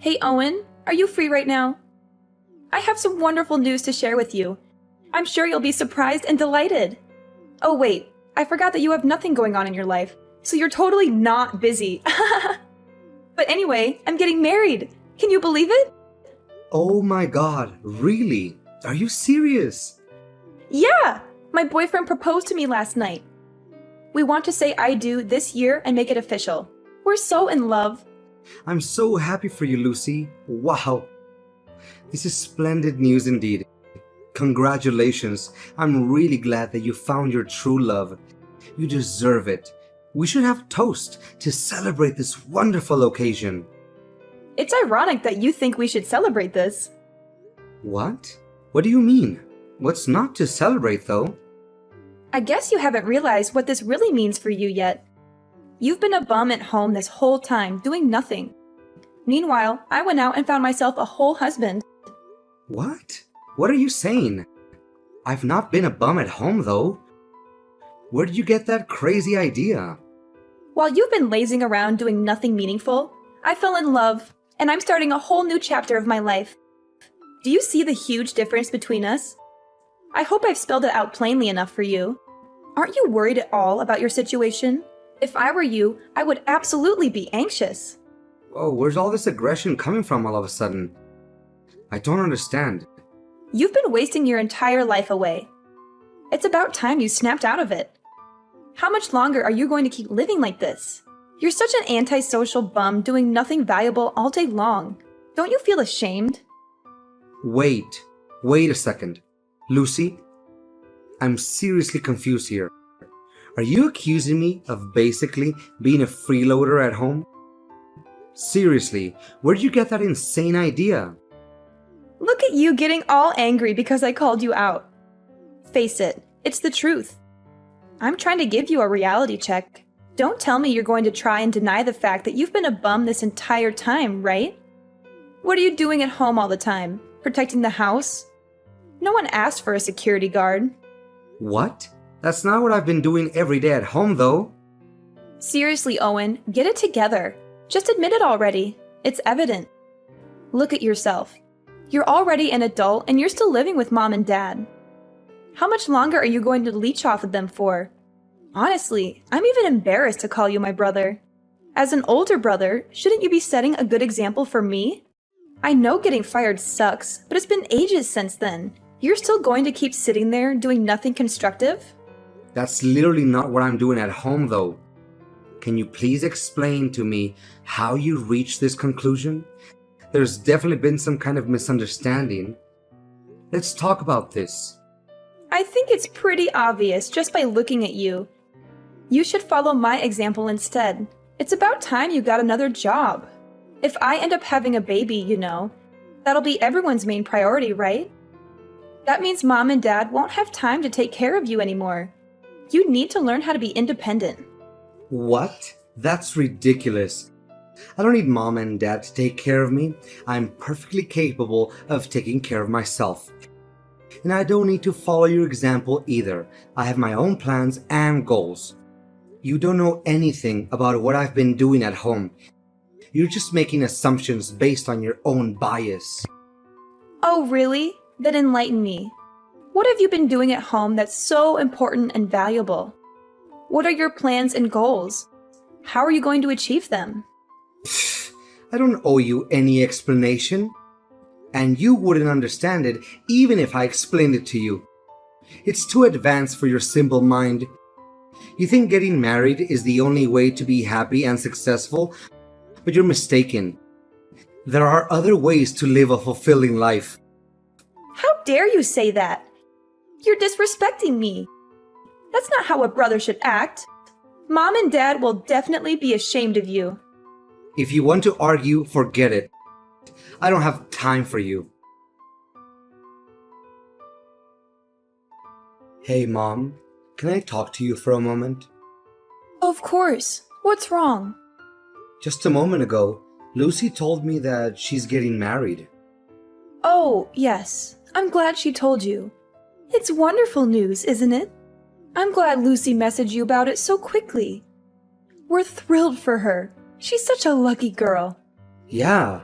Hey Owen, are you free right now? I have some wonderful news to share with you. I'm sure you'll be surprised and delighted. Oh wait, I forgot that you have nothing going on in your life, so you're totally not busy. But anyway, I'm getting married. Can you believe it? Oh my god, really? Are you serious? Yeah! My boyfriend proposed to me last night. We want to say I do this year and make it official. We're so in love. I'm so happy for you, Lucy. Wow. This is splendid news indeed. Congratulations. I'm really glad that you found your true love. You deserve it. We should have toast to celebrate this wonderful occasion. It's ironic that you think we should celebrate this. What? What do you mean? What's not to celebrate, though? I guess you haven't realized what this really means for you yet. You've been a bum at home this whole time, doing nothing. Meanwhile, I went out and found myself a whole husband. What? What are you saying? I've not been a bum at home, though. Where did you get that crazy idea? While you've been lazing around doing nothing meaningful, I fell in love, and I'm starting a whole new chapter of my life. Do you see the huge difference between us? I hope I've spelled it out plainly enough for you. Aren't you worried at all about your situation? If I were you, I would absolutely be anxious. Oh, where's all this aggression coming from all of a sudden? I don't understand. You've been wasting your entire life away. It's about time you snapped out of it. How much longer are you going to keep living like this? You're such an antisocial bum doing nothing valuable all day long. Don't you feel ashamed? Wait a second. Lucy, I'm seriously confused here. Are you accusing me of basically being a freeloader at home? Seriously, where did you get that insane idea? Look at you getting all angry because I called you out. Face it, it's the truth. I'm trying to give you a reality check. Don't tell me you're going to try and deny the fact that you've been a bum this entire time, right? What are you doing at home all the time? Protecting the house? No one asked for a security guard. What? That's not what I've been doing every day at home, though. Seriously, Owen, get it together. Just admit it already. It's evident. Look at yourself. You're already an adult and you're still living with mom and dad. How much longer are you going to leech off of them for? Honestly, I'm even embarrassed to call you my brother. As an older brother, shouldn't you be setting a good example for me? I know getting fired sucks, but it's been ages since then. You're still going to keep sitting there doing nothing constructive? That's literally not what I'm doing at home, though. Can you please explain to me how you reached this conclusion? There's definitely been some kind of misunderstanding. Let's talk about this. I think it's pretty obvious just by looking at you. You should follow my example instead. It's about time you got another job. If I end up having a baby, that'll be everyone's main priority, right? That means mom and dad won't have time to take care of you anymore. You need to learn how to be independent. What? That's ridiculous. I don't need mom and dad to take care of me. I'm perfectly capable of taking care of myself. And I don't need to follow your example either. I have my own plans and goals. You don't know anything about what I've been doing at home. You're just making assumptions based on your own bias. Oh, really? Then enlighten me. What have you been doing at home that's so important and valuable? What are your plans and goals? How are you going to achieve them? I don't owe you any explanation. And you wouldn't understand it even if I explained it to you. It's too advanced for your simple mind. You think getting married is the only way to be happy and successful, but you're mistaken. There are other ways to live a fulfilling life. How dare you say that? You're disrespecting me. That's not how a brother should act. Mom and dad will definitely be ashamed of you. If you want to argue, forget it. I don't have time for you. Hey, Mom, can I talk to you for a moment? Of course. What's wrong? Just a moment ago, Lucy told me that she's getting married. Oh, yes. I'm glad she told you. It's wonderful news, isn't it? I'm glad Lucy messaged you about it so quickly. We're thrilled for her. She's such a lucky girl. Yeah.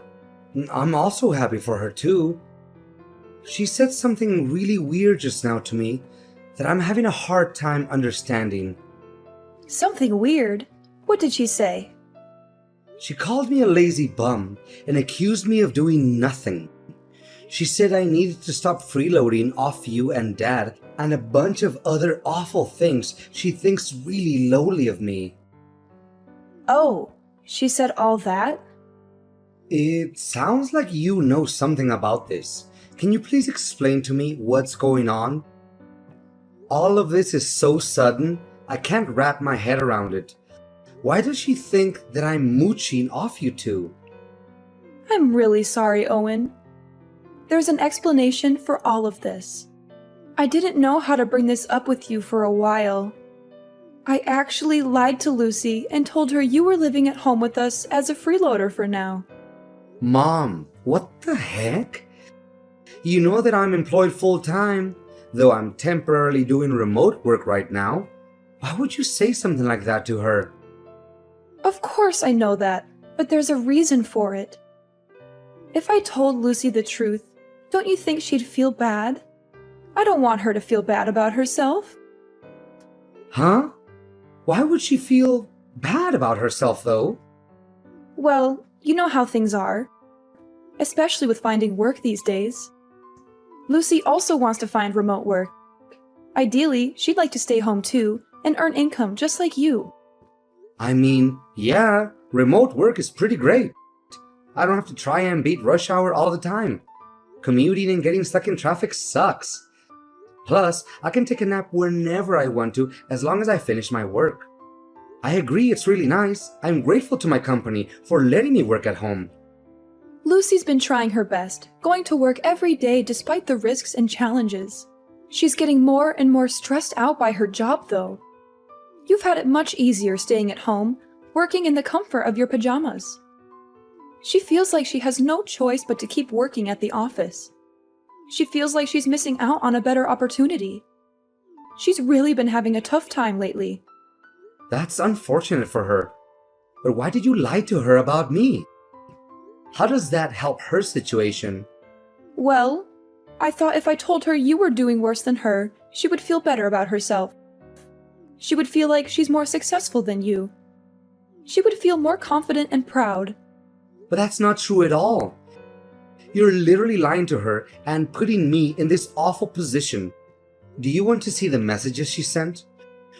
I'm also happy for her too. She said something really weird just now to me that I'm having a hard time understanding. Something weird? What did she say? She called me a lazy bum and accused me of doing nothing. She said I needed to stop freeloading off you and Dad and a bunch of other awful things she thinks really lowly of me. Oh, she said all that? It sounds like you know something about this. Can you please explain to me what's going on? All of this is so sudden, I can't wrap my head around it. Why does she think that I'm mooching off you two? I'm really sorry, Owen. There's an explanation for all of this. I didn't know how to bring this up with you for a while. I actually lied to Lucy and told her you were living at home with us as a freeloader for now. Mom, what the heck? You know that I'm employed full-time, though I'm temporarily doing remote work right now. Why would you say something like that to her? Of course I know that, but there's a reason for it. If I told Lucy the truth, don't you think she'd feel bad? I don't want her to feel bad about herself. Huh? Why would she feel bad about herself, though? Well, you know how things are, especially with finding work these days. Lucy also wants to find remote work. Ideally, she'd like to stay home too and earn income just like you. I mean, yeah, remote work is pretty great. I don't have to try and beat rush hour all the time. Commuting and getting stuck in traffic sucks. Plus, I can take a nap whenever I want to as long as I finish my work. I agree it's really nice. I'm grateful to my company for letting me work at home. Lucy's been trying her best, going to work every day despite the risks and challenges. She's getting more and more stressed out by her job, though. You've had it much easier staying at home, working in the comfort of your pajamas. She feels like she has no choice but to keep working at the office. She feels like she's missing out on a better opportunity. She's really been having a tough time lately. That's unfortunate for her. But why did you lie to her about me? How does that help her situation? Well, I thought if I told her you were doing worse than her, she would feel better about herself. She would feel like she's more successful than you. She would feel more confident and proud. But that's not true at all. You're literally lying to her and putting me in this awful position. Do you want to see the messages she sent?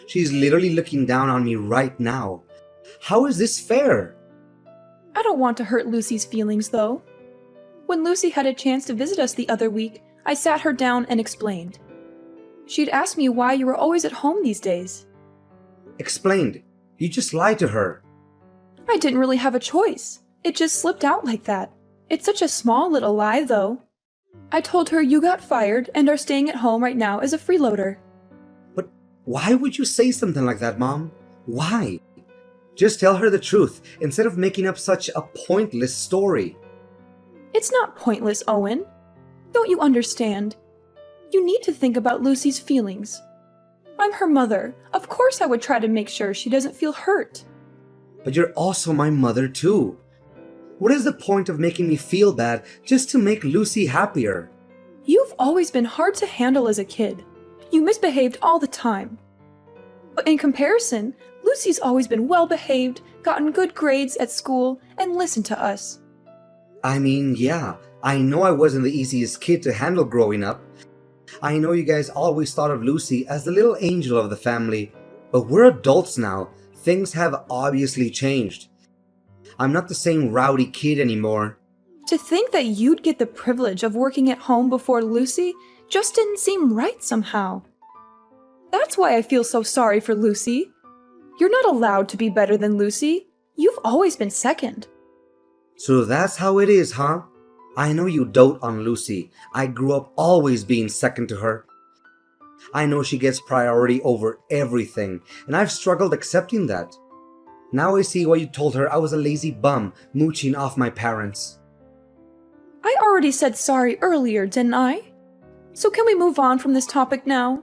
She's literally looking down on me right now. How is this fair? I don't want to hurt Lucy's feelings, though. When Lucy had a chance to visit us the other week, I sat her down and explained. She'd asked me why you were always at home these days. Explained. You just lied to her. I didn't really have a choice. It just slipped out like that. It's such a small little lie, though. I told her you got fired and are staying at home right now as a freeloader. But why would you say something like that, Mom? Why? Just tell her the truth instead of making up such a pointless story. It's not pointless, Owen. Don't you understand? You need to think about Lucy's feelings. I'm her mother. Of course I would try to make sure she doesn't feel hurt. But you're also my mother too. What is the point of making me feel bad just to make Lucy happier? You've always been hard to handle as a kid. You misbehaved all the time. But in comparison, Lucy's always been well-behaved, gotten good grades at school, and listened to us. I mean, yeah, I know I wasn't the easiest kid to handle growing up. I know you guys always thought of Lucy as the little angel of the family, but we're adults now. Things have obviously changed. I'm not the same rowdy kid anymore. To think that you'd get the privilege of working at home before Lucy just didn't seem right somehow. That's why I feel so sorry for Lucy. You're not allowed to be better than Lucy. You've always been second. So that's how it is, huh? I know you dote on Lucy. I grew up always being second to her. I know she gets priority over everything, and I've struggled accepting that. Now I see why you told her I was a lazy bum mooching off my parents. I already said sorry earlier, didn't I? So can we move on from this topic now?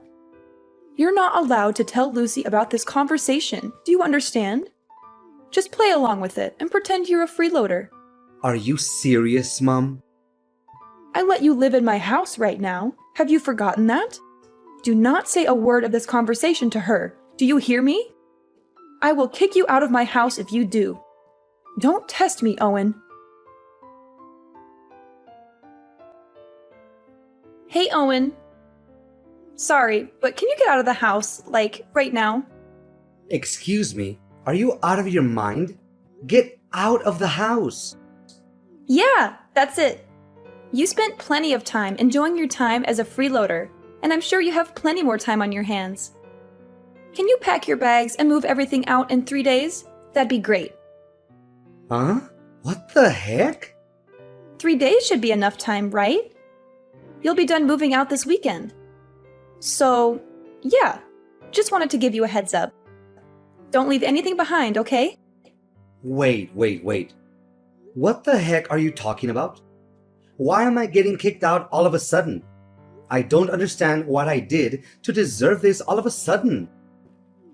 You're not allowed to tell Lucy about this conversation. Do you understand? Just play along with it and pretend you're a freeloader. Are you serious, Mom? I let you live in my house right now. Have you forgotten that? Do not say a word of this conversation to her. Do you hear me? I will kick you out of my house if you do. Don't test me, Owen. Hey, Owen. Sorry, but can you get out of the house, like, right now? Excuse me, are you out of your mind? Get out of the house! Yeah, that's it. You spent plenty of time enjoying your time as a freeloader, and I'm sure you have plenty more time on your hands. Can you pack your bags and move everything out in 3 days? That'd be great. Huh? What the heck? 3 days should be enough time, right? You'll be done moving out this weekend. So, yeah, just wanted to give you a heads up. Don't leave anything behind, okay? Wait. What the heck are you talking about? Why am I getting kicked out all of a sudden? I don't understand what I did to deserve this all of a sudden.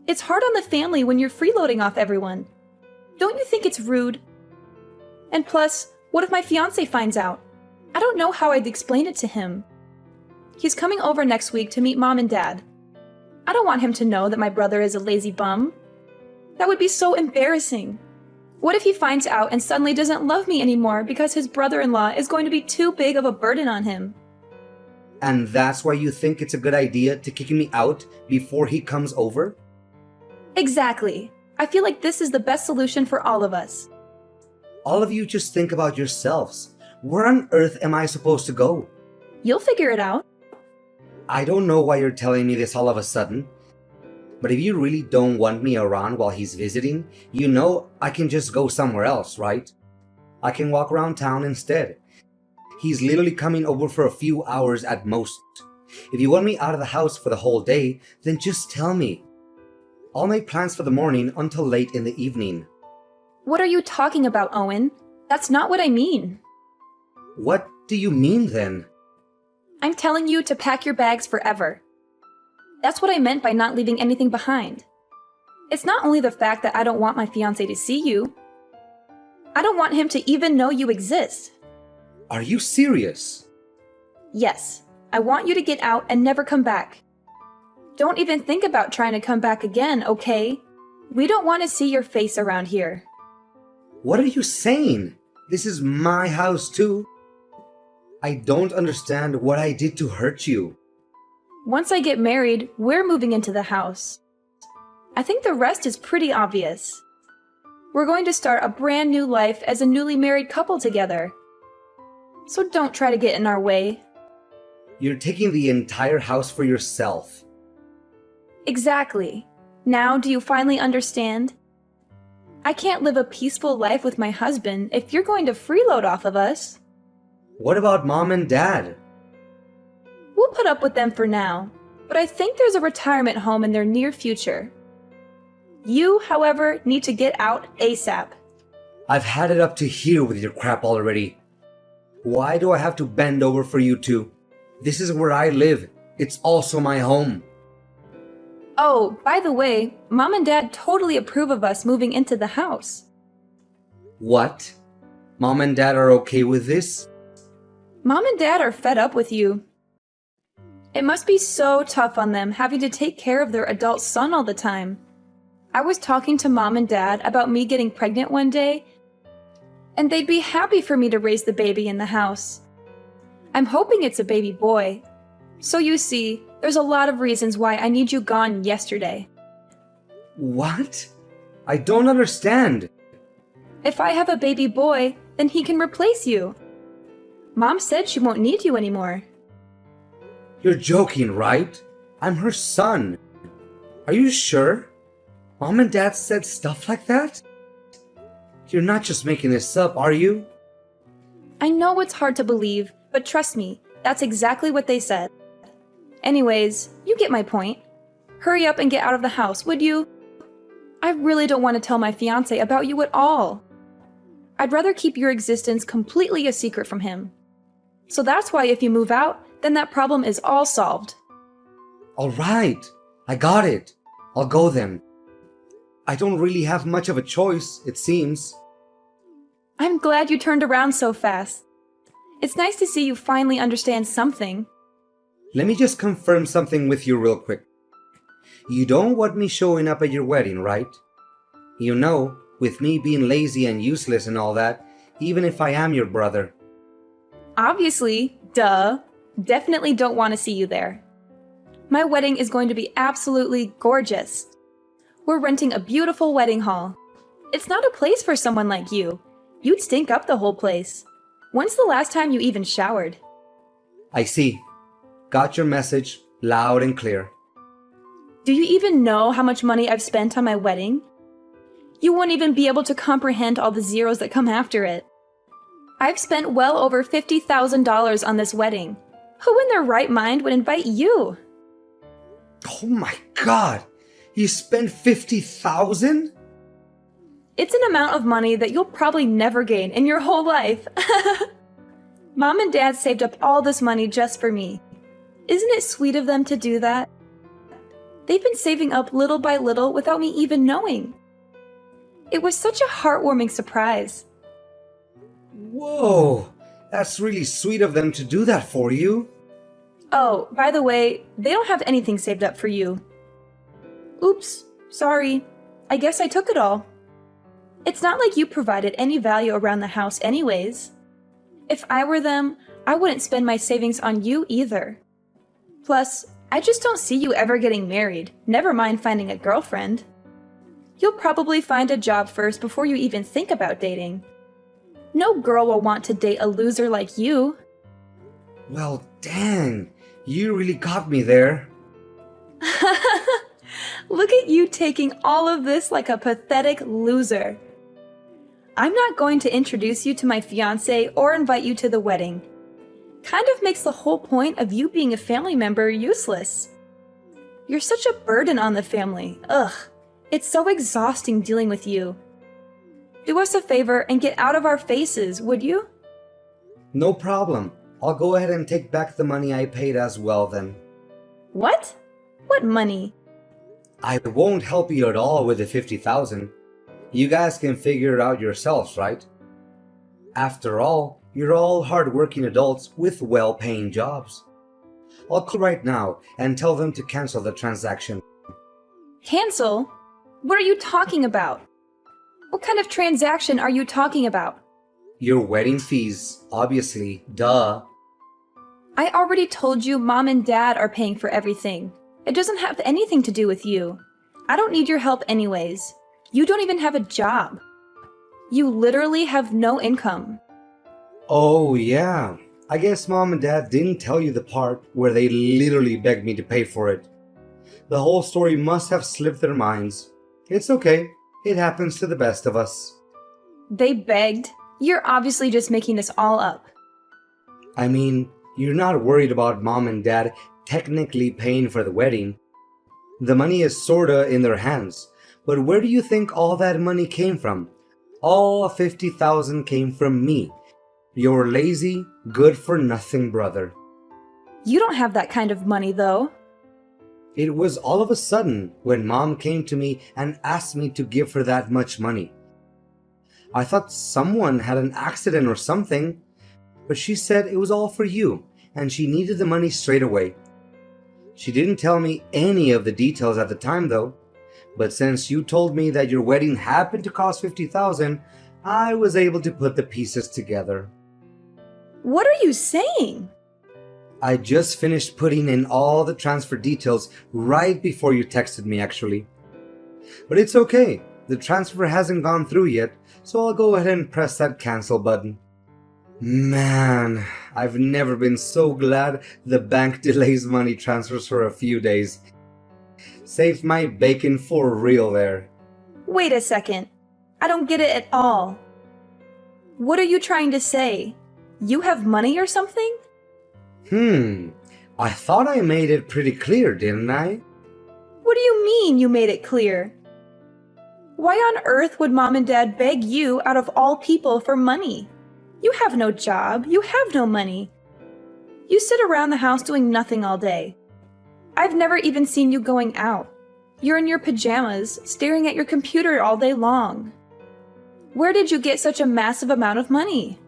It's hard on the family when you're freeloading off everyone. Don't you think it's rude? And plus, what if my fiancé finds out? I don't know how I'd explain it to him. He's coming over next week to meet Mom and Dad. I don't want him to know that my brother is a lazy bum. That would be so embarrassing. What if he finds out and suddenly doesn't love me anymore because his brother-in-law is going to be too big of a burden on him? And that's why you think it's a good idea to kick me out before he comes over? Exactly. I feel like this is the best solution for all of us. All of you just think about yourselves. Where on earth am I supposed to go? You'll figure it out. I don't know why you're telling me this all of a sudden. But if you really don't want me around while he's visiting, you know I can just go somewhere else, right? I can walk around town instead. He's literally coming over for a few hours at most. If you want me out of the house for the whole day, then just tell me. I'll make plans for the morning until late in the evening. What are you talking about, Owen? That's not what I mean. What do you mean then? I'm telling you to pack your bags forever. That's what I meant by not leaving anything behind. It's not only the fact that I don't want my fiancé to see you. I don't want him to even know you exist. Are you serious? Yes, I want you to get out and never come back. Don't even think about trying to come back again, okay? We don't want to see your face around here. What are you saying? This is my house too. I don't understand what I did to hurt you. Once I get married, we're moving into the house. I think the rest is pretty obvious. We're going to start a brand new life as a newly married couple together. So don't try to get in our way. You're taking the entire house for yourself. Exactly. Now do you finally understand? I can't live a peaceful life with my husband if you're going to freeload off of us. What about Mom and Dad? We'll put up with them for now, but I think there's a retirement home in their near future. You, however, need to get out ASAP. I've had it up to here with your crap already. Why do I have to bend over for you two? This is where I live. It's also my home. Oh, by the way, Mom and Dad totally approve of us moving into the house. What? Mom and Dad are okay with this? Mom and Dad are fed up with you. It must be so tough on them having to take care of their adult son all the time. I was talking to Mom and Dad about me getting pregnant one day, and they'd be happy for me to raise the baby in the house. I'm hoping it's a baby boy. So you see, there's a lot of reasons why I need you gone yesterday. What? I don't understand. If I have a baby boy, then he can replace you. Mom said she won't need you anymore. You're joking, right? I'm her son. Are you sure? Mom and Dad said stuff like that? You're not just making this up, are you? I know it's hard to believe, but trust me, that's exactly what they said. Anyways, you get my point. Hurry up and get out of the house, would you? I really don't want to tell my fiancé about you at all. I'd rather keep your existence completely a secret from him. So that's why if you move out, then that problem is all solved. All right, I got it. I'll go then. I don't really have much of a choice, it seems. I'm glad you turned around so fast. It's nice to see you finally understand something. Let me just confirm something with you real quick. You don't want me showing up at your wedding, right? You know, with me being lazy and useless and all that, even if I am your brother. Obviously, duh. Definitely don't want to see you there. My wedding is going to be absolutely gorgeous. We're renting a beautiful wedding hall. It's not a place for someone like you. You'd stink up the whole place. When's the last time you even showered? I see. Got your message loud and clear. Do you even know how much money I've spent on my wedding? You won't even be able to comprehend all the zeros that come after it. I've spent well over $50,000 on this wedding. Who in their right mind would invite you? Oh my god! You spent $50,000? It's an amount of money that you'll probably never gain in your whole life. Mom and Dad saved up all this money just for me. Isn't it sweet of them to do that? They've been saving up little by little without me even knowing. It was such a heartwarming surprise. Whoa! That's really sweet of them to do that for you. Oh, by the way, they don't have anything saved up for you. Oops, sorry. I guess I took it all. It's not like you provided any value around the house anyways. If I were them, I wouldn't spend my savings on you either. Plus, I just don't see you ever getting married, never mind finding a girlfriend. You'll probably find a job first before you even think about dating. No girl will want to date a loser like you. Well, dang. You really got me there. Look at you taking all of this like a pathetic loser. I'm not going to introduce you to my fiancé or invite you to the wedding. Kind of makes the whole point of you being a family member useless. You're such a burden on the family. Ugh, it's so exhausting dealing with you. Do us a favor and get out of our faces, would you? No problem. I'll go ahead and take back the money I paid as well then. What? What money? I won't help you at all with the $50,000. You guys can figure it out yourselves, right? After all, you're all hard-working adults with well-paying jobs. I'll call right now and tell them to cancel the transaction. Cancel? What are you talking about? What kind of transaction are you talking about? Your wedding fees, obviously, duh. I already told you Mom and Dad are paying for everything. It doesn't have anything to do with you. I don't need your help anyways. You don't even have a job. You literally have no income. Oh yeah, I guess Mom and Dad didn't tell you the part where they literally begged me to pay for it. The whole story must have slipped their minds. It's okay, it happens to the best of us. They begged? You're obviously just making this all up. I mean, you're not worried about Mom and Dad technically paying for the wedding. The money is sorta in their hands, but where do you think all that money came from? All $50,000 came from me, your lazy, good-for-nothing brother. You don't have that kind of money, though. It was all of a sudden when Mom came to me and asked me to give her that much money. I thought someone had an accident or something, but she said it was all for you, and she needed the money straight away. She didn't tell me any of the details at the time, though. But since you told me that your wedding happened to cost $50,000, I was able to put the pieces together. What are you saying? I just finished putting in all the transfer details right before you texted me, actually. But it's okay. The transfer hasn't gone through yet, so I'll go ahead and press that cancel button. Man, I've never been so glad the bank delays money transfers for a few days. Saved my bacon for real there. Wait a second. I don't get it at all. What are you trying to say? You have money or something? I thought I made it pretty clear, didn't I? What do you mean you made it clear? Why on earth would Mom and Dad beg you out of all people for money? You have no job. You have no money. You sit around the house doing nothing all day. I've never even seen you going out. You're in your pajamas, staring at your computer all day long. Where did you get such a massive amount of money?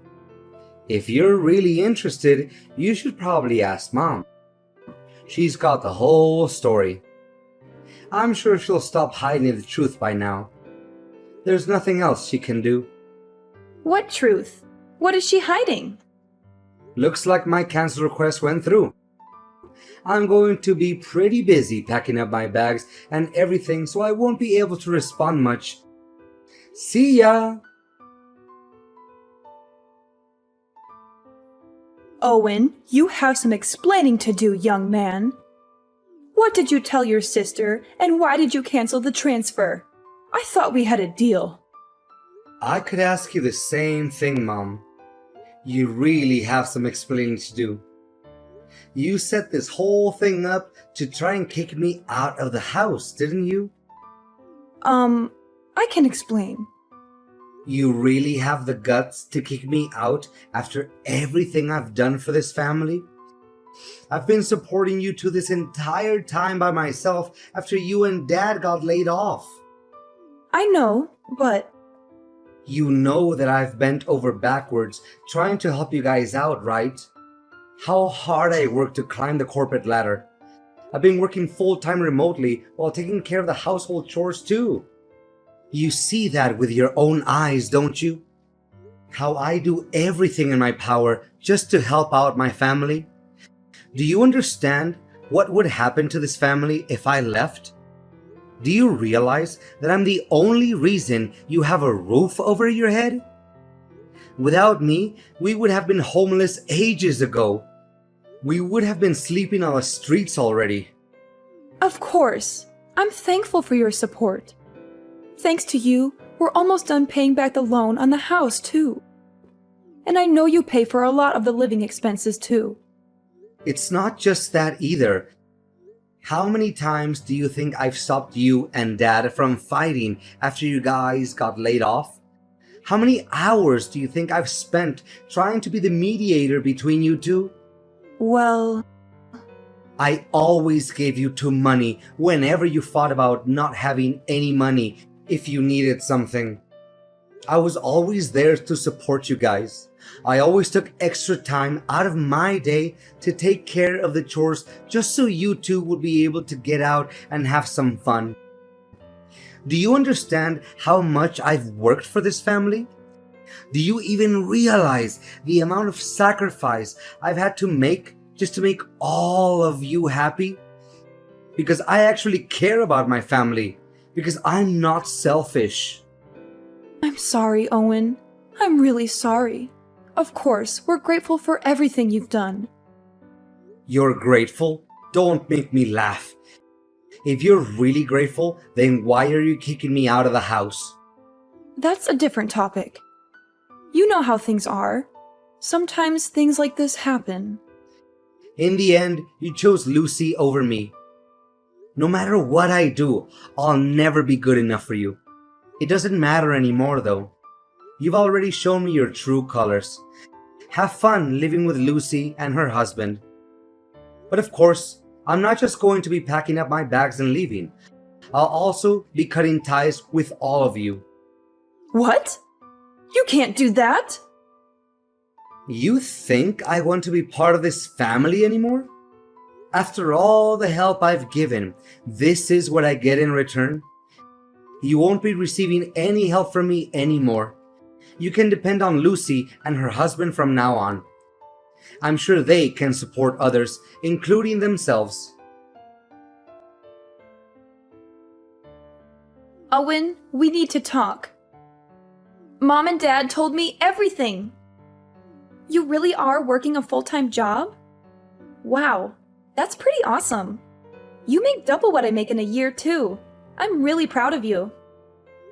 If you're really interested, you should probably ask Mom. She's got the whole story. I'm sure she'll stop hiding the truth by now. There's nothing else she can do. What truth? What is she hiding? Looks like my cancel request went through. I'm going to be pretty busy packing up my bags and everything, so I won't be able to respond much. See ya! Owen, you have some explaining to do, young man. What did you tell your sister, and why did you cancel the transfer? I thought we had a deal. I could ask you the same thing, Mom. You really have some explaining to do. You set this whole thing up to try and kick me out of the house, didn't you? I can explain. You really have the guts to kick me out after everything I've done for this family? I've been supporting you two this entire time by myself after you and Dad got laid off. I know, but... You know that I've bent over backwards trying to help you guys out, right? How hard I worked to climb the corporate ladder. I've been working full-time remotely while taking care of the household chores too. You see that with your own eyes, don't you? How I do everything in my power just to help out my family. Do you understand what would happen to this family if I left? Do you realize that I'm the only reason you have a roof over your head? Without me, we would have been homeless ages ago. We would have been sleeping on the streets already. Of course. I'm thankful for your support. Thanks to you, we're almost done paying back the loan on the house, too. And I know you pay for a lot of the living expenses, too. It's not just that either. How many times do you think I've stopped you and Dad from fighting after you guys got laid off? How many hours do you think I've spent trying to be the mediator between you two? Well... I always gave you two money whenever you fought about not having any money if you needed something. I was always there to support you guys. I always took extra time out of my day to take care of the chores just so you two would be able to get out and have some fun. Do you understand how much I've worked for this family? Do you even realize the amount of sacrifice I've had to make just to make all of you happy? Because I actually care about my family. Because I'm not selfish. I'm sorry, Owen. I'm really sorry. Of course, we're grateful for everything you've done. You're grateful? Don't make me laugh. If you're really grateful, then why are you kicking me out of the house? That's a different topic. You know how things are. Sometimes things like this happen. In the end, you chose Lucy over me. No matter what I do, I'll never be good enough for you. It doesn't matter anymore though. You've already shown me your true colors. Have fun living with Lucy and her husband. But of course, I'm not just going to be packing up my bags and leaving. I'll also be cutting ties with all of you. What? You can't do that! You think I want to be part of this family anymore? After all the help I've given, this is what I get in return? You won't be receiving any help from me anymore. You can depend on Lucy and her husband from now on. I'm sure they can support others, including themselves. Owen, we need to talk. Mom and Dad told me everything. You really are working a full-time job? Wow, that's pretty awesome. You make double what I make in a year, too. I'm really proud of you.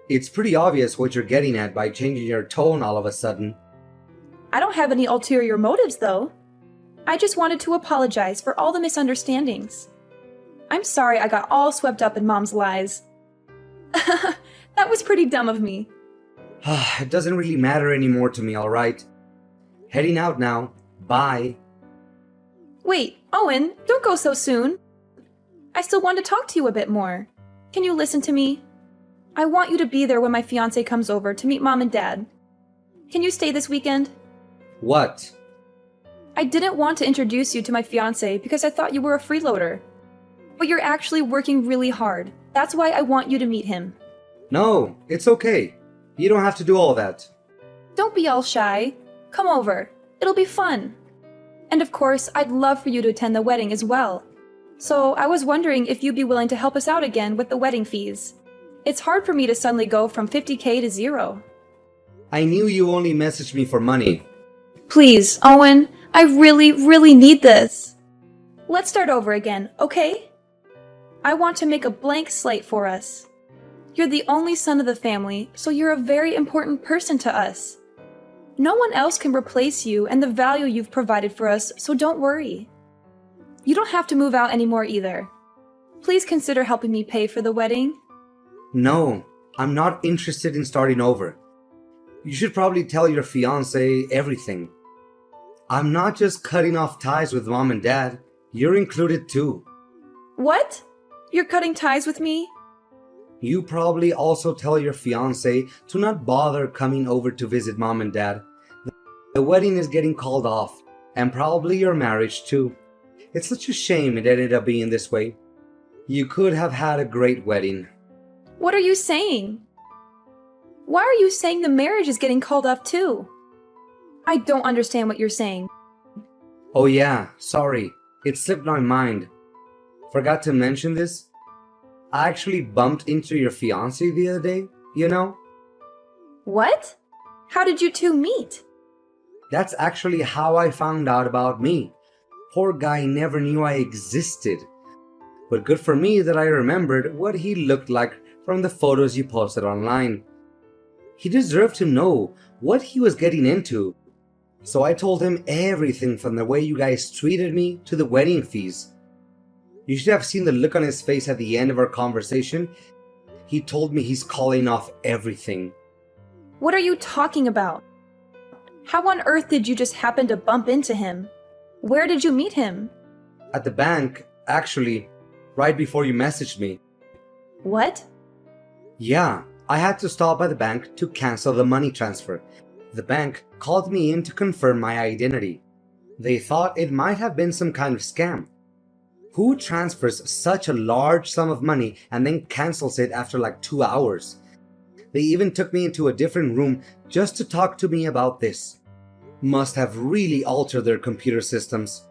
It's pretty obvious what you're getting at by changing your tone all of a sudden. I don't have any ulterior motives, though. I just wanted to apologize for all the misunderstandings. I'm sorry I got all swept up in Mom's lies. That was pretty dumb of me. It doesn't really matter anymore to me, alright? Heading out now. Bye. Wait, Owen, don't go so soon. I still want to talk to you a bit more. Can you listen to me? I want you to be there when my fiancé comes over to meet Mom and Dad. Can you stay this weekend? What? I didn't want to introduce you to my fiancé because I thought you were a freeloader. But you're actually working really hard. That's why I want you to meet him. No, it's okay. You don't have to do all that. Don't be all shy. Come over. It'll be fun. And of course, I'd love for you to attend the wedding as well. So I was wondering if you'd be willing to help us out again with the wedding fees. It's hard for me to suddenly go from 50K to zero. I knew you only messaged me for money. Please, Owen, I really need this. Let's start over again, okay? I want to make a blank slate for us. You're the only son of the family, so you're a very important person to us. No one else can replace you and the value you've provided for us, so don't worry. You don't have to move out anymore either. Please consider helping me pay for the wedding. No, I'm not interested in starting over. You should probably tell your fiancé everything. I'm not just cutting off ties with Mom and Dad. You're included too. What? You're cutting ties with me? You probably also tell your fiancé to not bother coming over to visit Mom and Dad. The wedding is getting called off, and probably your marriage too. It's such a shame it ended up being this way. You could have had a great wedding. What are you saying? Why are you saying the marriage is getting called off too? I don't understand what you're saying. Oh yeah, sorry. It slipped my mind. Forgot to mention this. I actually bumped into your fiancé the other day, you know? What? How did you two meet? That's actually how I found out about me. Poor guy never knew I existed. But good for me that I remembered what he looked like from the photos you posted online. He deserved to know what he was getting into. So I told him everything from the way you guys treated me to the wedding fees. You should have seen the look on his face at the end of our conversation. He told me he's calling off everything. What are you talking about? How on earth did you just happen to bump into him? Where did you meet him? At the bank, actually, right before you messaged me. What? Yeah, I had to stop by the bank to cancel the money transfer. The bank called me in to confirm my identity. They thought it might have been some kind of scam. Who transfers such a large sum of money and then cancels it after like 2 hours? They even took me into a different room just to talk to me about this. Must have really altered their computer systems.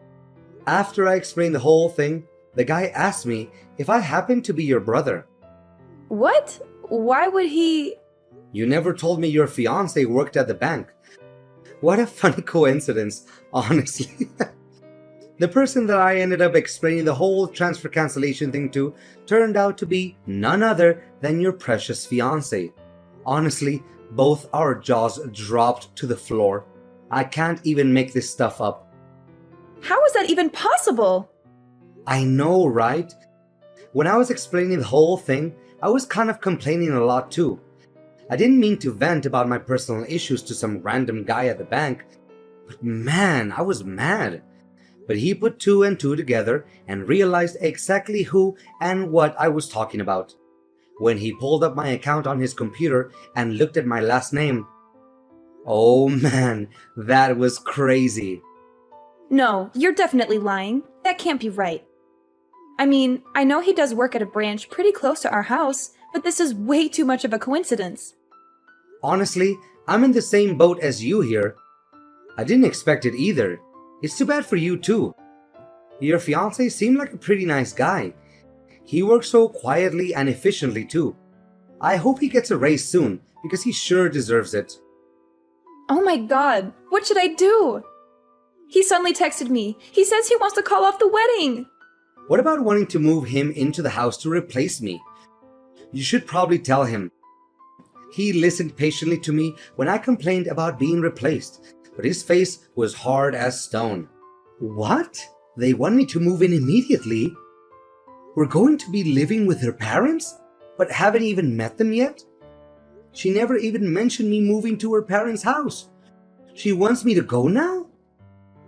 After I explained the whole thing, the guy asked me if I happened to be your brother. What? Why would he... You never told me your fiancé worked at the bank. What a funny coincidence, honestly. The person that I ended up explaining the whole transfer cancellation thing to turned out to be none other than your precious fiancé. Honestly, both our jaws dropped to the floor. I can't even make this stuff up. How is that even possible? I know, right? When I was explaining the whole thing, I was kind of complaining a lot too. I didn't mean to vent about my personal issues to some random guy at the bank, but man, I was mad. But he put two and two together and realized exactly who and what I was talking about. When he pulled up my account on his computer and looked at my last name, oh man, that was crazy. No, you're definitely lying. That can't be right. I mean, I know he does work at a branch pretty close to our house, but this is way too much of a coincidence. Honestly, I'm in the same boat as you here. I didn't expect it either. It's too bad for you too. Your fiancé seemed like a pretty nice guy. He works so quietly and efficiently too. I hope he gets a raise soon because he sure deserves it. Oh my god, what should I do? He suddenly texted me. He says he wants to call off the wedding. What about wanting to move him into the house to replace me? You should probably tell him. He listened patiently to me when I complained about being replaced, but his face was hard as stone. What? They want me to move in immediately? We're going to be living with her parents, but haven't even met them yet? She never even mentioned me moving to her parents' house. She wants me to go now?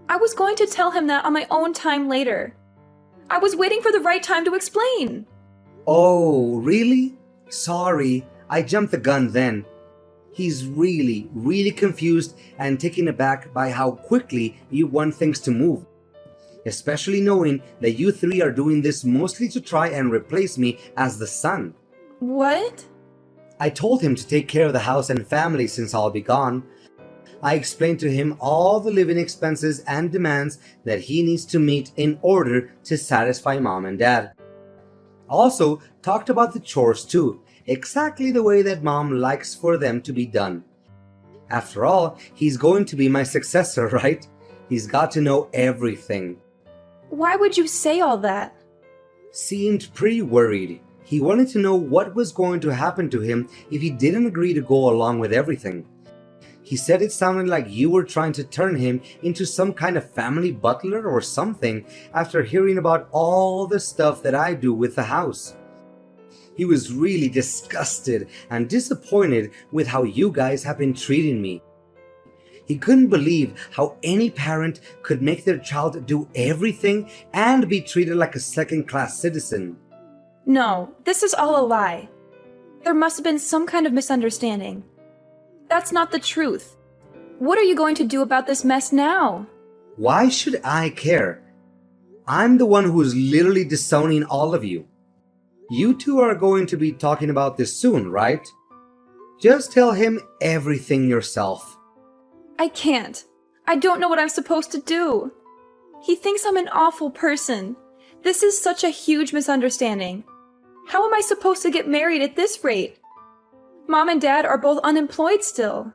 I was going to tell him that on my own time later. I was waiting for the right time to explain. Oh, really? Sorry, I jumped the gun then. He's really, really confused and taken aback by how quickly you want things to move. Especially knowing that you three are doing this mostly to try and replace me as the son. What? I told him to take care of the house and family since I'll be gone. I explained to him all the living expenses and demands that he needs to meet in order to satisfy mom and dad. Also, talked about the chores too, exactly the way that mom likes for them to be done. After all, he's going to be my successor, right? He's got to know everything. Why would you say all that? Seemed pretty worried. He wanted to know what was going to happen to him if he didn't agree to go along with everything. He said it sounded like you were trying to turn him into some kind of family butler or something after hearing about all the stuff that I do with the house. He was really disgusted and disappointed with how you guys have been treating me. He couldn't believe how any parent could make their child do everything and be treated like a second-class citizen. No, this is all a lie. There must have been some kind of misunderstanding. That's not the truth. What are you going to do about this mess now? Why should I care? I'm the one who's literally disowning all of you. You two are going to be talking about this soon, right? Just tell him everything yourself. I can't. I don't know what I'm supposed to do. He thinks I'm an awful person. This is such a huge misunderstanding. How am I supposed to get married at this rate? Mom and Dad are both unemployed still.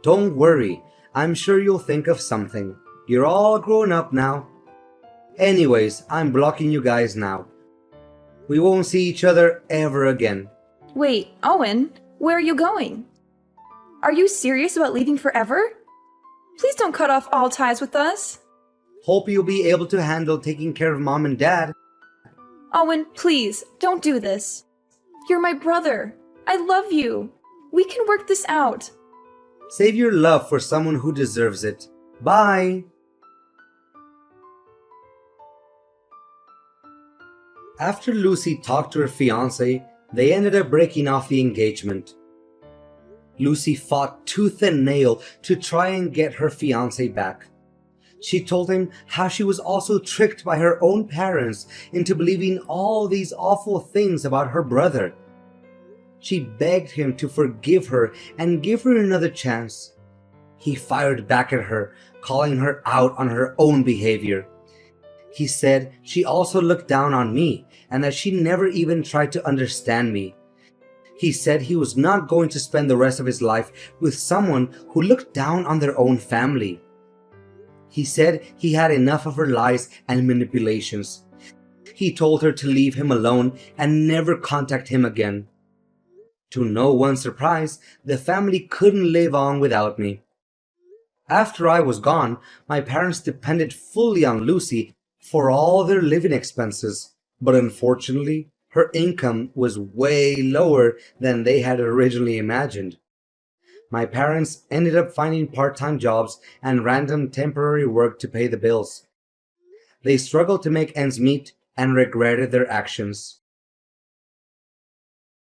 Don't worry. I'm sure you'll think of something. You're all grown up now. Anyways, I'm blocking you guys now. We won't see each other ever again. Wait, Owen, where are you going? Are you serious about leaving forever? Please don't cut off all ties with us. Hope you'll be able to handle taking care of mom and dad. Owen, please, don't do this. You're my brother. I love you. We can work this out. Save your love for someone who deserves it. Bye. After Lucy talked to her fiancé, they ended up breaking off the engagement. Lucy fought tooth and nail to try and get her fiancé back. She told him how she was also tricked by her own parents into believing all these awful things about her brother. She begged him to forgive her and give her another chance. He fired back at her, calling her out on her own behavior. He said she also looked down on me and that she never even tried to understand me. He said he was not going to spend the rest of his life with someone who looked down on their own family. He said he had enough of her lies and manipulations. He told her to leave him alone and never contact him again. To no one's surprise, the family couldn't live on without me. After I was gone, my parents depended fully on Lucy for all their living expenses, but unfortunately, her income was way lower than they had originally imagined. My parents ended up finding part-time jobs and random temporary work to pay the bills. They struggled to make ends meet and regretted their actions.